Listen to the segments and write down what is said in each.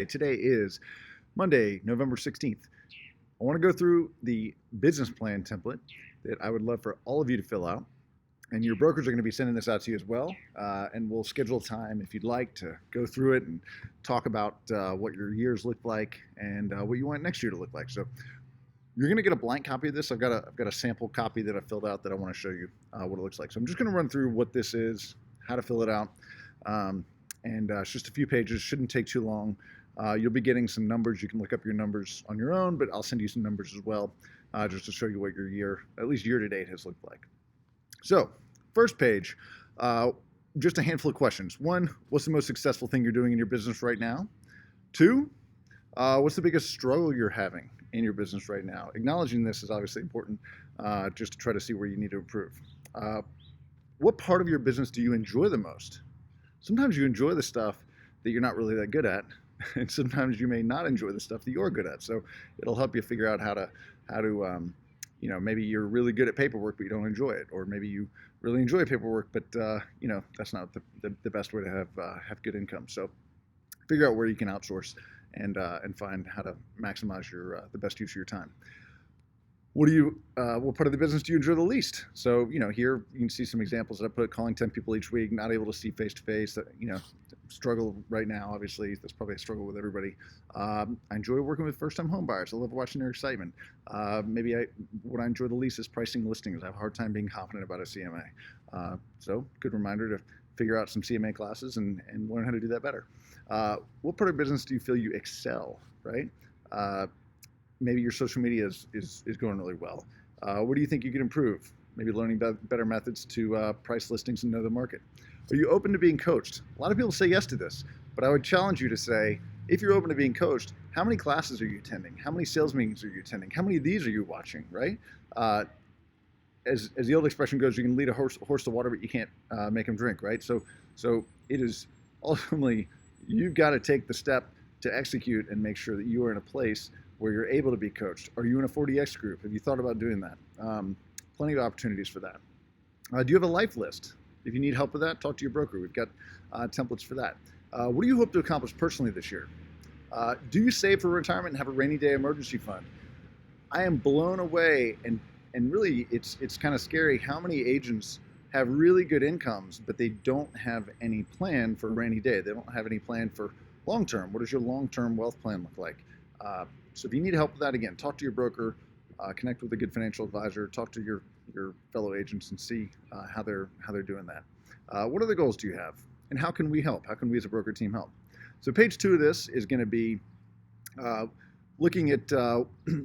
Today is Monday, November 16th. I want to go through the business plan template that I would love for all of you to fill out. And your brokers are going to be sending this out to you as well. And we'll schedule time if you'd like to go through it and talk about what your years look like and what you want next year to look like. So you're going to get a blank copy of this. I've got a sample copy that I filled out that I want to show you what it looks like. So I'm just going to run through what this is, how to fill it out. And it's just a few pages, shouldn't take too long. You'll be getting some numbers. You can look up your numbers on your own, but I'll send you some numbers as well, just to show you what your year, at least year to date, has looked like. So, first page, just a handful of questions. One, what's the most successful thing you're doing in your business right now? Two, what's the biggest struggle you're having in your business right now? Acknowledging this is obviously important, just to try to see where you need to improve. What part of your business do you enjoy the most? Sometimes you enjoy the stuff that you're not really that good at, and sometimes you may not enjoy the stuff that you're good at. So it'll help you figure out how to maybe you're really good at paperwork, but you don't enjoy it, or maybe you really enjoy paperwork, but that's not the best way to have good income. So figure out where you can outsource and find how to maximize the best use of your time. What part of the business do you enjoy the least? So, here you can see some examples that I put: calling 10 people each week, not able to see face to face, struggle right now. Obviously, that's probably a struggle with everybody. I enjoy working with first time home buyers. I love watching their excitement. What I enjoy the least is pricing listings. I have a hard time being confident about a CMA. So good reminder to figure out some CMA classes and learn how to do that better. What part of business do you feel you excel, right? Maybe your social media is going really well. What do you think you could improve? Maybe learning better methods to price listings and know the market. Are you open to being coached? A lot of people say yes to this, but I would challenge you to say, if you're open to being coached, how many classes are you attending? How many sales meetings are you attending? How many of these are you watching, right? As the old expression goes, you can lead a horse to water, but you can't make him drink, right? So it is ultimately, you've got to take the step to execute and make sure that you are in a place where you're able to be coached. Are you in a 40X group? Have you thought about doing that? Plenty of opportunities for that. Do you have a life list? If you need help with that, talk to your broker. We've got templates for that. What do you hope to accomplish personally this year? Do you save for retirement and have a rainy day emergency fund? I am blown away, and really it's kind of scary how many agents have really good incomes, but they don't have any plan for a rainy day. They don't have any plan for long-term. What does your long-term wealth plan look like? So if you need help with that, again, talk to your broker, connect with a good financial advisor, talk to your fellow agents and see how they're doing that. What other goals do you have? And how can we help? How can we as a broker team help? So page 2 of this is going to be looking at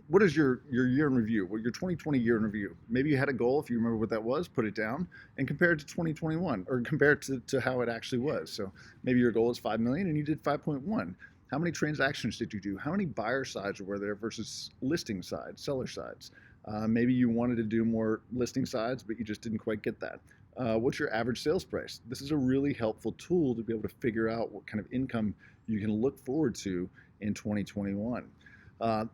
what is your year in review, your 2020 year in review. Maybe you had a goal. If you remember what that was, put it down and compare it to 2021, or compare it to how it actually was. So maybe your goal is 5 million and you did 5.1. How many transactions did you do? How many buyer sides were there versus listing sides, seller sides? Maybe you wanted to do more listing sides, but you just didn't quite get that. What's your average sales price? This is a really helpful tool to be able to figure out what kind of income you can look forward to in 2021. And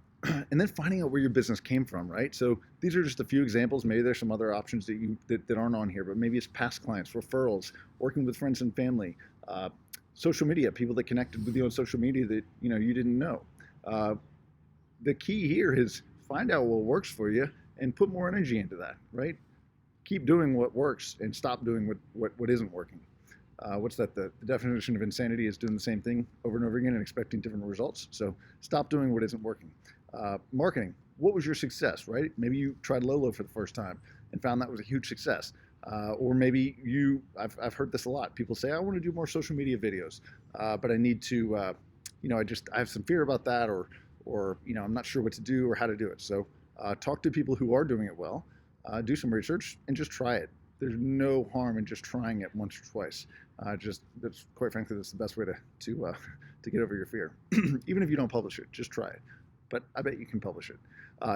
then finding out where your business came from, right? So these are just a few examples. Maybe there's some other options that aren't on here, but maybe it's past clients, referrals, working with friends and family, social media, people that connected with you on social media that you didn't know. The key here is find out what works for you and put more energy into that, right? Keep doing what works and stop doing what isn't working. What's that? The definition of insanity is doing the same thing over and over again and expecting different results. So stop doing what isn't working. Marketing. What was your success, right? Maybe you tried Lolo for the first time and found that was a huge success. Or maybe I've heard this a lot. People say, I want to do more social media videos, but I need to, I have some fear about that, or I'm not sure what to do or how to do it. So talk to people who are doing it well, do some research, and just try it. There's no harm in just trying it once or twice. Quite frankly, that's the best way to get over your fear. Even if you don't publish it, just try it. But I bet you can publish it.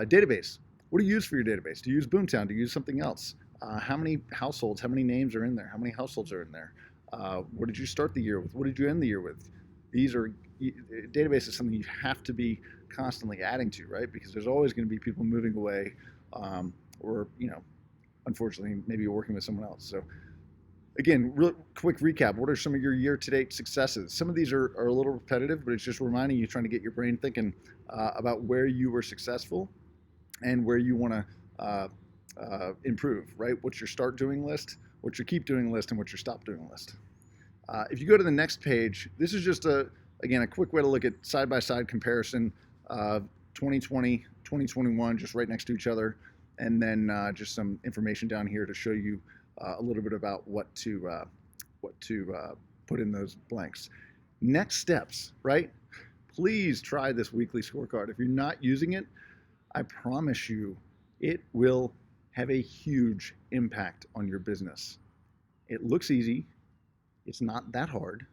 Database. What do you use for your database? Do you use Boomtown? Do you use something else? How many households, how many names are in there? How many households are in there? What did you start the year with? What did you end the year with? Database is something you have to be constantly adding to, right? Because there's always going to be people moving away, or unfortunately, maybe you're working with someone else. So again, real quick recap. What are some of your year-to-date successes? Some of these are a little repetitive, but it's just reminding you, trying to get your brain thinking about where you were successful and where you want to improve, right? What's your start doing list, what's your keep doing list, and what's your stop doing list. If you go to the next page, this is just again, a quick way to look at side-by-side comparison of 2020, 2021, just right next to each other, and then just some information down here to show you a little bit about what to put in those blanks. Next steps, right? Please try this weekly scorecard. If you're not using it, I promise you it will have a huge impact on your business. It looks easy. It's not that hard,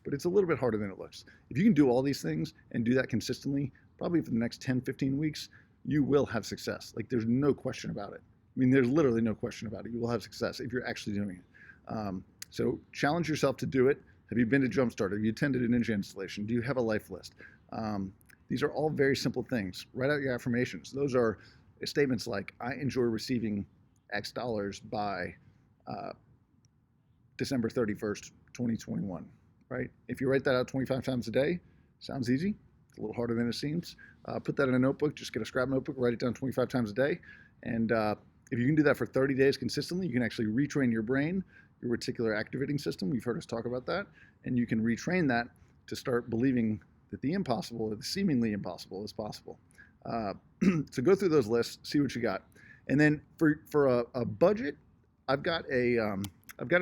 but it's a little bit harder than it looks. If you can do all these things and do that consistently, probably for the next 10, 15 weeks, you will have success. Like, there's no question about it. I mean, there's literally no question about it. You will have success if you're actually doing it. So challenge yourself to do it. Have you been to Jumpstart? Have you attended a Ninja installation? Do you have a life list? These are all very simple things. Write out your affirmations. Those are statements like, I enjoy receiving X dollars by December 31st, 2021, right? If you write that out 25 times a day, sounds easy. It's a little harder than it seems. Put that in a notebook. Just get a scrap notebook, write it down 25 times a day. And if you can do that for 30 days consistently, you can actually retrain your brain, your reticular activating system. You've heard us talk about that. And you can retrain that to start believing that the impossible, or the seemingly impossible, is possible. So go through those lists, see what you got. And then for a budget, I've got an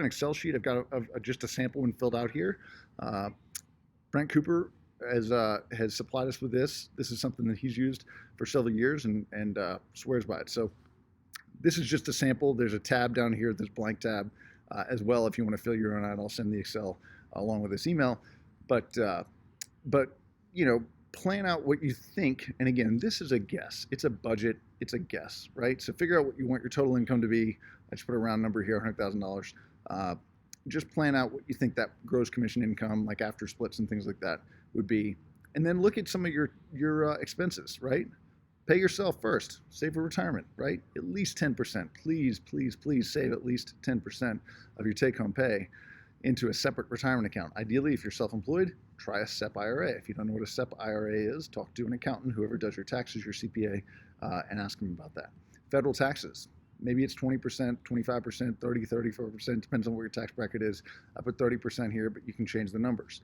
Excel sheet. I've got just a sample one filled out here. Brent Cooper has supplied us with this. This is something that he's used for several years and swears by it. So this is just a sample. There's a tab down here, this blank tab as well. If you want to fill your own out, I'll send the Excel along with this email. But you know, plan out what you think. And again, this is a guess. It's a budget. It's a guess, right? So figure out what you want your total income to be. I just put a round number here, $100,000. Just plan out what you think that gross commission income, like after splits and things like that, would be. And then look at some of your expenses, right? Pay yourself first. Save for retirement, right? At least 10%. Please, please, please save at least 10% of your take-home pay into a separate retirement account. Ideally, if you're self-employed, try a SEP IRA. If you don't know what a SEP IRA is, talk to an accountant, whoever does your taxes, your CPA, and ask them about that. Federal taxes. Maybe it's 20%, 25%, 30, 34%, depends on what your tax bracket is. I put 30% here, but you can change the numbers.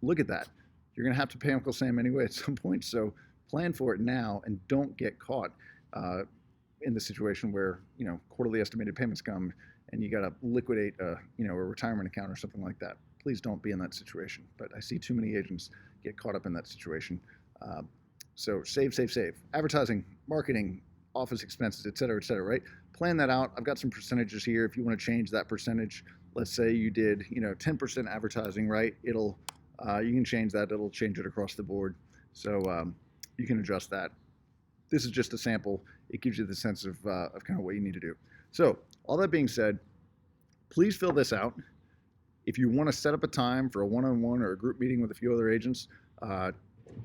Look at that. You're gonna have to pay Uncle Sam anyway at some point, so plan for it now and don't get caught in the situation where, you know, quarterly estimated payments come and you gotta liquidate a retirement account or something like that. Please don't be in that situation. But I see too many agents get caught up in that situation. So save, save, save. Advertising, marketing, office expenses, et cetera, right? Plan that out. I've got some percentages here. If you want to change that percentage, let's say you did, 10% advertising, right? You can change that. It'll change it across the board. So you can adjust that. This is just a sample. It gives you the sense of kind of what you need to do. So all that being said, please fill this out. If you want to set up a time for a one-on-one or a group meeting with a few other agents,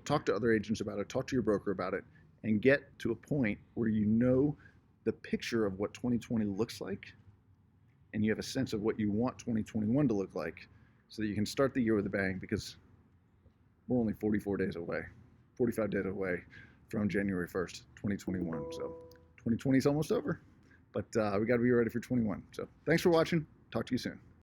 talk to other agents about it, talk to your broker about it, and get to a point where you know the picture of what 2020 looks like, and you have a sense of what you want 2021 to look like, so that you can start the year with a bang, because we're only 45 days away from January 1st, 2021. So 2020 is almost over, but we got to be ready for 21. So thanks for watching. Talk to you soon.